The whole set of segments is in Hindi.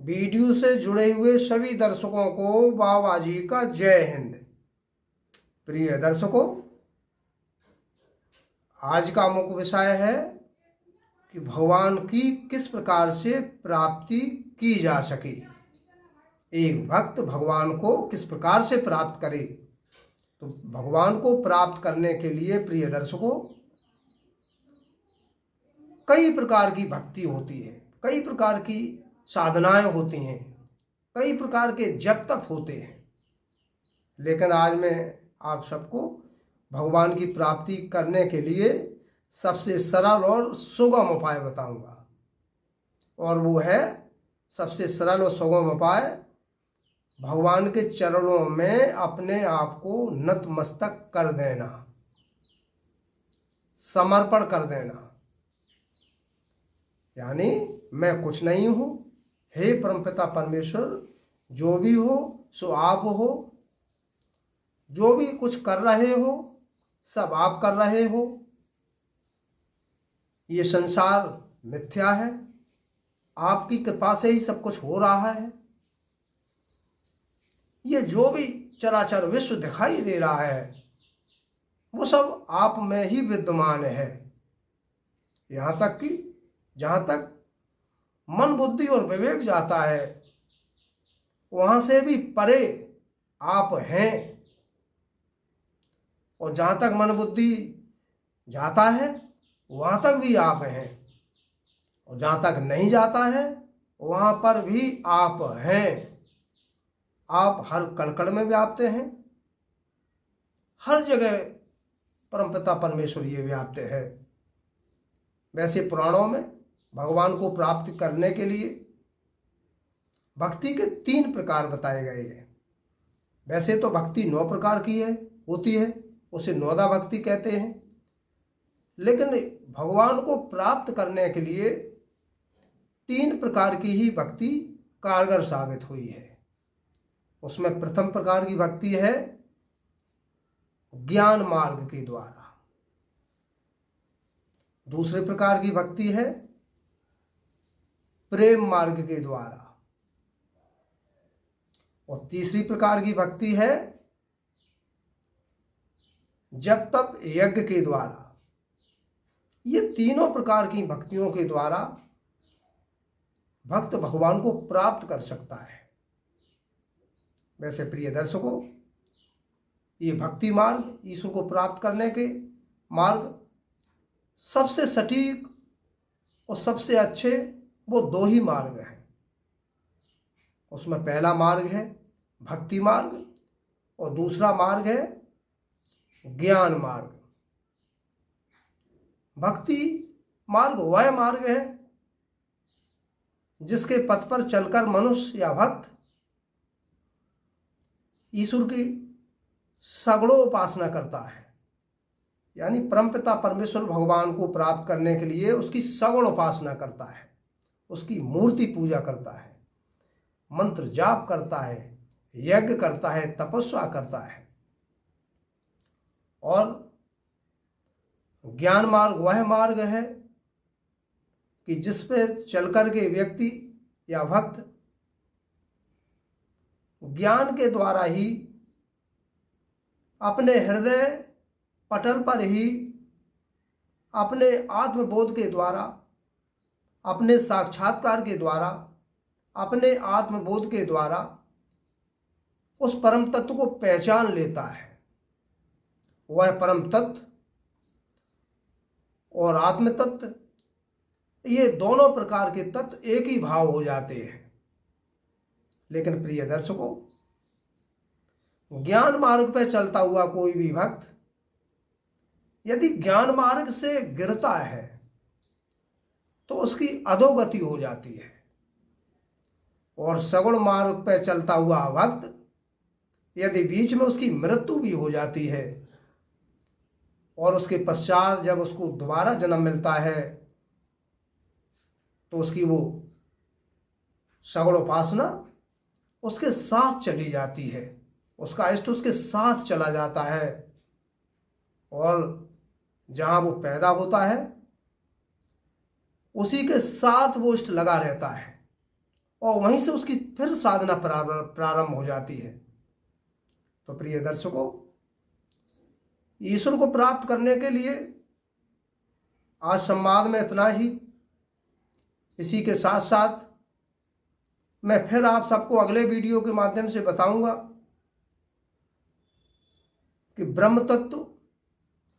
वीडियो से जुड़े हुए सभी दर्शकों को बाबा जी का जय हिंद। प्रिय दर्शकों, आज का मुख्य विषय है कि भगवान की किस प्रकार से प्राप्ति की जा सके। एक भक्त भगवान को किस प्रकार से प्राप्त करे। तो भगवान को प्राप्त करने के लिए प्रिय दर्शकों कई प्रकार की भक्ति होती है, कई प्रकार की साधनाएं होती हैं, कई प्रकार के जप तप होते हैं। लेकिन आज मैं आप सबको भगवान की प्राप्ति करने के लिए सबसे सरल और सुगम उपाय बताऊंगा, और वो है सबसे सरल और सुगम उपाय भगवान के चरणों में अपने आप को नतमस्तक कर देना, समर्पण कर देना। यानी मैं कुछ नहीं हूँ, हे परमपिता परमेश्वर, जो भी हो सो आप हो, जो भी कुछ कर रहे हो सब आप कर रहे हो। ये संसार मिथ्या है, आपकी कृपा से ही सब कुछ हो रहा है। ये जो भी चराचर विश्व दिखाई दे रहा है वो सब आप में ही विद्यमान है। यहाँ तक कि जहाँ तक मन बुद्धि और विवेक जाता है वहाँ से भी परे आप हैं, और जहाँ तक मन बुद्धि जाता है वहाँ तक भी आप हैं, और जहाँ तक नहीं जाता है वहाँ पर भी आप हैं। आप हर कण में व्याप्त हैं, हर जगह परमपिता परमेश्वर ये व्याप्त है। वैसे पुराणों में भगवान को प्राप्त करने के लिए भक्ति के 3 प्रकार बताए गए हैं। वैसे तो भक्ति 9 प्रकार की होती है, उसे नौदा भक्ति कहते हैं। लेकिन भगवान को प्राप्त करने के लिए 3 प्रकार की ही भक्ति कारगर साबित हुई है। उसमें प्रथम प्रकार की भक्ति है ज्ञान मार्ग के द्वारा, दूसरे प्रकार की भक्ति है प्रेम मार्ग के द्वारा, और तीसरी प्रकार की भक्ति है जप तप यज्ञ के द्वारा। ये तीनों प्रकार की भक्तियों के द्वारा भक्त भगवान को प्राप्त कर सकता है। वैसे प्रिय दर्शकों, ये भक्ति मार्ग, ईश्वर को प्राप्त करने के मार्ग सबसे सटीक और सबसे अच्छे वो 2 ही मार्ग हैं। उसमें पहला मार्ग है भक्ति मार्ग और दूसरा मार्ग है ज्ञान मार्ग। भक्ति मार्ग वह मार्ग है जिसके पथ पर चलकर मनुष्य या भक्त ईश्वर की सगुणों उपासना करता है। यानी परमपिता परमेश्वर भगवान को प्राप्त करने के लिए उसकी सगुण उपासना करता है, उसकी मूर्ति पूजा करता है, मंत्र जाप करता है, यज्ञ करता है, तपस्या करता है। और ज्ञान मार्ग वह मार्ग है कि जिस पे चलकर के व्यक्ति या भक्त ज्ञान के द्वारा ही अपने हृदय पटल पर ही अपने आत्मबोध के द्वारा, अपने साक्षात्कार के द्वारा, अपने आत्मबोध के द्वारा उस परम तत्व को पहचान लेता है। वह परम तत्व और आत्म तत्व, ये दोनों प्रकार के तत्व एक ही भाव हो जाते हैं। लेकिन प्रिय दर्शकों, ज्ञान मार्ग पर चलता हुआ कोई भी भक्त यदि ज्ञान मार्ग से गिरता है तो उसकी अधोगति हो जाती है, और सगुण मार्ग पर चलता हुआ भक्त यदि बीच में उसकी मृत्यु भी हो जाती है और उसके पश्चात जब उसको दोबारा जन्म मिलता है तो उसकी वो सगुण उपासना उसके साथ चली जाती है, उसका इष्ट उसके साथ चला जाता है, और जहाँ वो पैदा होता है उसी के साथ वो इष्ट लगा रहता है, और वहीं से उसकी फिर साधना प्रारंभ हो जाती है। तो प्रिय दर्शकों, ईश्वर को प्राप्त करने के लिए आज संवाद में इतना ही। इसी के साथ साथ मैं फिर आप सबको अगले वीडियो के माध्यम से बताऊंगा कि ब्रह्म तत्व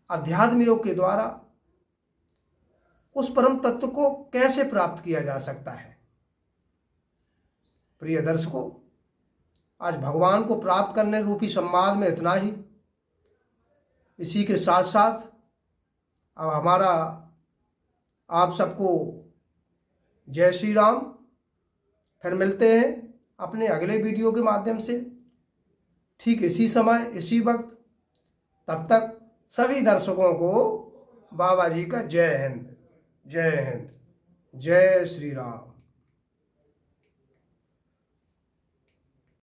अध्यात्म योग के द्वारा उस परम तत्व को कैसे प्राप्त किया जा सकता है। प्रिय दर्शकों, आज भगवान को प्राप्त करने रूपी संवाद में इतना ही। इसी के साथ साथ अब हमारा आप सबको जय श्री राम। फिर मिलते हैं अपने अगले वीडियो के माध्यम से, ठीक इसी समय इसी वक्त। तब तक सभी दर्शकों को बाबा जी का जय हिंद, जय हिंद, जय श्री राम।